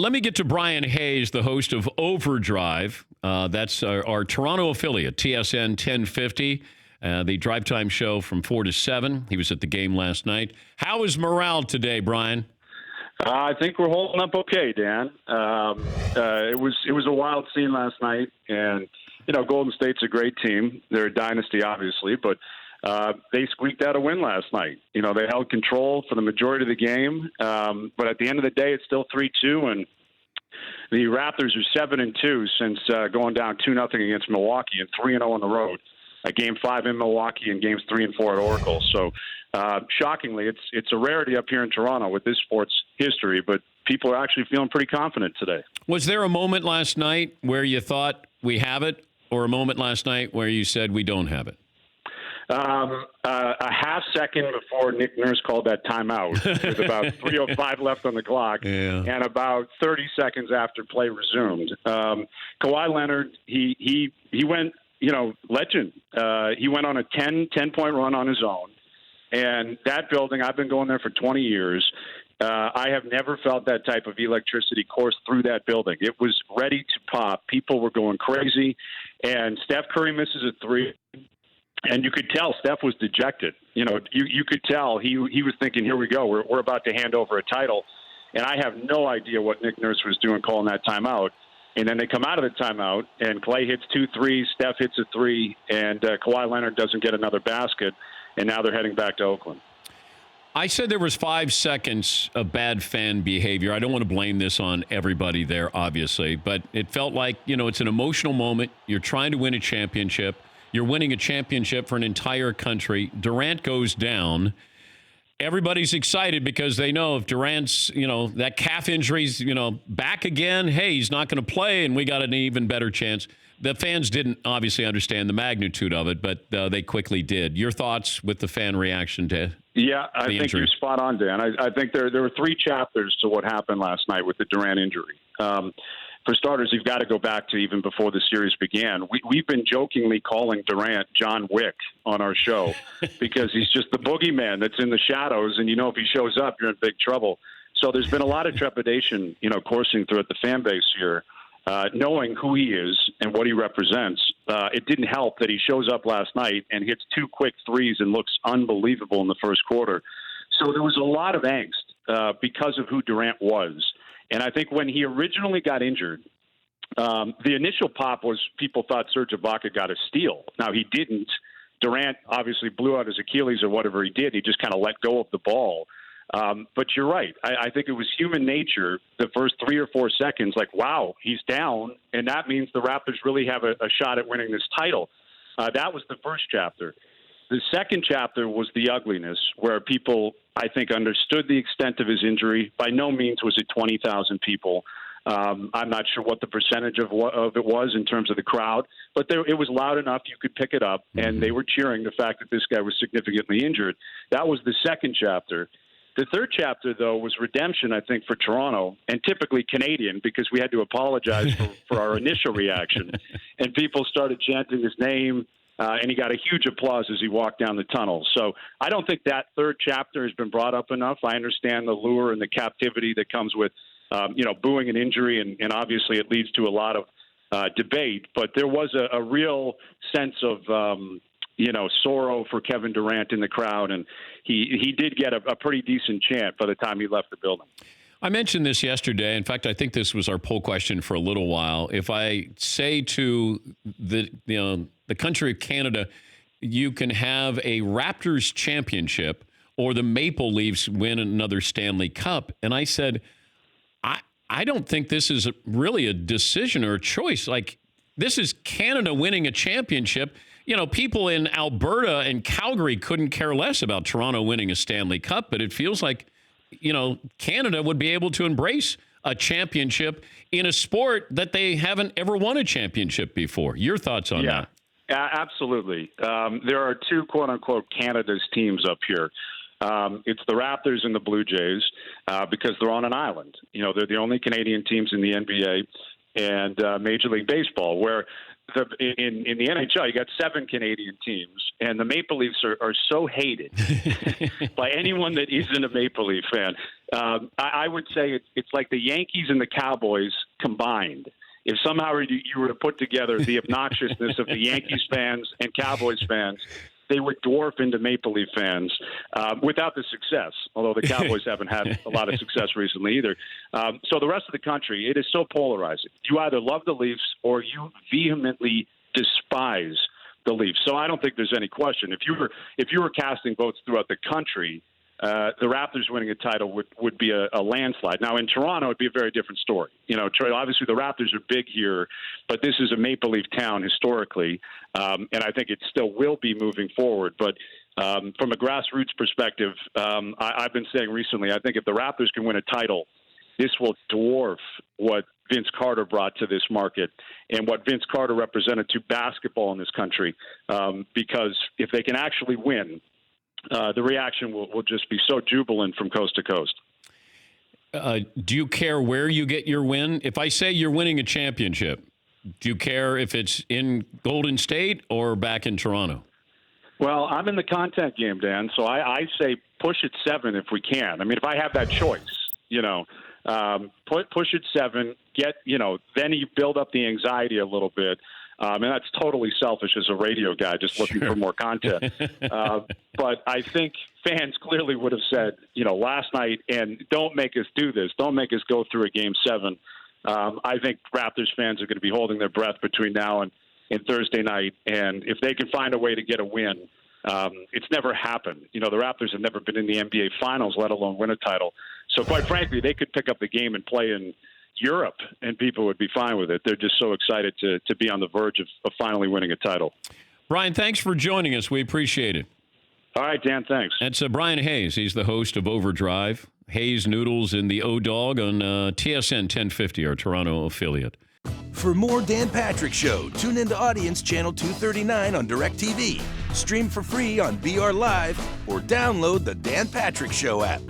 Let me get to Bryan Hayes, the host of Overdrive. That's our Toronto affiliate, TSN 1050, the drive time show from 4 to 7. He was at the game last night. How is morale today, Bryan? I think we're holding up okay, Dan. It was a wild scene last night, and Golden State's a great team. They're a dynasty, obviously, but they squeaked out a win last night. They held control for the majority of the game, but at the end of the day, it's still 3-2, and the Raptors are 7-2 since going down 2-0 against Milwaukee and 3-0 on the road. Game 5 in Milwaukee and games 3 and 4 at Oracle. So, shockingly, it's a rarity up here in Toronto with this sports history, but people are actually feeling pretty confident today. Was there a moment last night where you thought we have it, or a moment last night where you said we don't have it? A half second before Nick Nurse called that timeout, with about 3:05 left on the clock, and about 30 seconds after play resumed. Kawhi Leonard, he went, legend. He went on a 10-point run on his own, and that building, I've been going there for 20 years. I have never felt that type of electricity course through that building. It was ready to pop. People were going crazy, and Steph Curry misses a three. And you could tell Steph was dejected. You could tell he was thinking, here we go. We're about to hand over a title. And I have no idea what Nick Nurse was doing calling that timeout. And then they come out of the timeout, and Clay hits 2 threes, Steph hits a 3, and Kawhi Leonard doesn't get another basket. And now they're heading back to Oakland. I said there was 5 seconds of bad fan behavior. I don't want to blame this on everybody there, obviously. But it felt like, it's an emotional moment. You're trying to win a championship. You're winning a championship for an entire country. Durant goes down. Everybody's excited because they know if Durant's, that calf injury's, back again, hey, he's not going to play, and we got an even better chance. The fans didn't obviously understand the magnitude of it, but they quickly did. Your thoughts with the fan reaction to I think injury? You're spot on, Dan. I think there were 3 chapters to what happened last night with the Durant injury. For starters, you've got to go back to even before the series began. We've been jokingly calling Durant John Wick on our show because he's just the boogeyman that's in the shadows, and if he shows up, you're in big trouble. So there's been a lot of trepidation, coursing throughout the fan base here, knowing who he is and what he represents. It didn't help that he shows up last night and hits 2 quick threes and looks unbelievable in the first quarter. So there was a lot of angst because of who Durant was. And I think when he originally got injured, the initial pop was people thought Serge Ibaka got a steal. Now, he didn't. Durant obviously blew out his Achilles or whatever he did. He just kind of let go of the ball. But you're right. I think it was human nature the first 3 or 4 seconds, like, wow, he's down, and that means the Raptors really have a shot at winning this title. That was the first chapter. The second chapter was the ugliness, where people, I think, understood the extent of his injury. By no means was it 20,000 people. I'm not sure what the percentage of it was in terms of the crowd, but it was loud enough you could pick it up, and they were cheering the fact that this guy was significantly injured. That was the second chapter. The third chapter, though, was redemption, I think, for Toronto, and typically Canadian, because we had to apologize for our initial reaction. And people started chanting his name. And he got a huge applause as he walked down the tunnel. So I don't think that third chapter has been brought up enough. I understand the lure and the captivity that comes with, booing an injury, and obviously it leads to a lot of debate. But there was a real sense of, sorrow for Kevin Durant in the crowd, and he did get a pretty decent chant by the time he left the building. I mentioned this yesterday. In fact, I think this was our poll question for a little while. If I say to the country of Canada, you can have a Raptors championship or the Maple Leafs win another Stanley Cup, and I said, I don't think this is really a decision or a choice. Like, this is Canada winning a championship. People in Alberta and Calgary couldn't care less about Toronto winning a Stanley Cup, but it feels like Canada would be able to embrace a championship in a sport that they haven't ever won a championship before. Your thoughts on that? Yeah, absolutely. There are 2 quote-unquote Canada's teams up here. It's the Raptors and the Blue Jays because they're on an island. They're the only Canadian teams in the NBA and Major League Baseball, where in the NHL, you got 7 Canadian teams, and the Maple Leafs are so hated by anyone that isn't a Maple Leaf fan. I would say it's like the Yankees and the Cowboys combined. If somehow you were to put together the obnoxiousness of the Yankees fans and Cowboys fans, they would dwarf into Maple Leaf fans without the success, although the Cowboys haven't had a lot of success recently either. So the rest of the country, it is so polarizing. You either love the Leafs or you vehemently despise the Leafs. So I don't think there's any question. If you were casting votes throughout the country, the Raptors winning a title would be a landslide. Now, in Toronto, it'd be a very different story. You know, obviously the Raptors are big here, but this is a Maple Leaf town historically, and I think it still will be moving forward. But from a grassroots perspective, I've been saying recently, I think if the Raptors can win a title, this will dwarf what Vince Carter brought to this market and what Vince Carter represented to basketball in this country, because if they can actually win, the reaction will just be so jubilant from coast to coast. Do you care where you get your win? If I say you're winning a championship, do you care if it's in Golden State or back in Toronto? Well, I'm in the content game, Dan, so I say push it 7 if we can. I mean, if I have that choice, push it 7, then you build up the anxiety a little bit. And that's totally selfish as a radio guy, just looking for more content. But I think fans clearly would have said, last night, and don't make us do this. Don't make us go through a Game 7. I think Raptors fans are going to be holding their breath between now and Thursday night. And if they can find a way to get a win, it's never happened. The Raptors have never been in the NBA Finals, let alone win a title. So quite frankly, they could pick up the game and play in Europe, and people would be fine with it. They're just so excited to be on the verge of finally winning a title. Bryan, thanks for joining us. We appreciate it. All right, Dan, thanks. That's Bryan Hayes. He's the host of Overdrive. Hayes Noodles in the O-Dog on TSN 1050, our Toronto affiliate. For more Dan Patrick Show, tune into Audience Channel 239 on DirecTV. Stream for free on BR Live or download the Dan Patrick Show app.